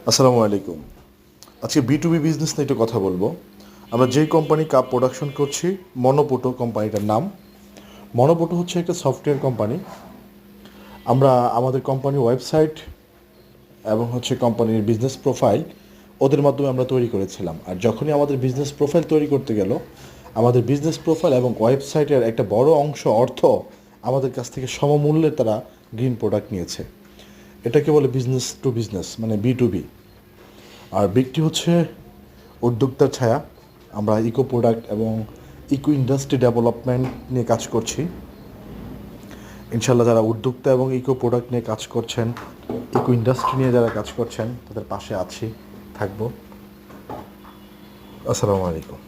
আসসালামু আলাইকুম। আজকে B2B বিজনেস নিয়ে একটু কথা বলবো। আমরা যেই কোম্পানি কাপ প্রোডাকশন করছি, মনোপোটো কোম্পানিটার নাম। মনোপোটো হচ্ছে একটা সফটওয়্যার কোম্পানি। আমরা আমাদের কোম্পানির ওয়েবসাইট এবং হচ্ছে কোম্পানির বিজনেস প্রোফাইল ওদের মাধ্যমে আমরা তৈরি করেছিলাম। আর যখনই আমাদের বিজনেস প্রোফাইল তৈরি করতে গেল, আমাদের বিজনেস প্রোফাইল এবং ওয়েবসাইটের একটা বড় অংশ অর্থ আমাদের কাছ থেকে সমমূল্যে তারা গ্রিন প্রোডাক্ট নিয়েছে। এটাকে বলে বিজনেস টু বিজনেস, মানে B2B। আর বিগটি হচ্ছে উদ্যোক্তার ছায়া। আমরা ইকো প্রোডাক্ট এবং ইকো ইন্ডাস্ট্রি ডেভেলপমেন্ট নিয়ে কাজ করছি। ইনশাল্লাহ যারা উদ্যোক্তা এবং ইকো প্রোডাক্ট নিয়ে কাজ করছেন, ইকো ইন্ডাস্ট্রি নিয়ে যারা কাজ করছেন, তাদের পাশে আছি, থাকবো। আসসালামু আলাইকুম।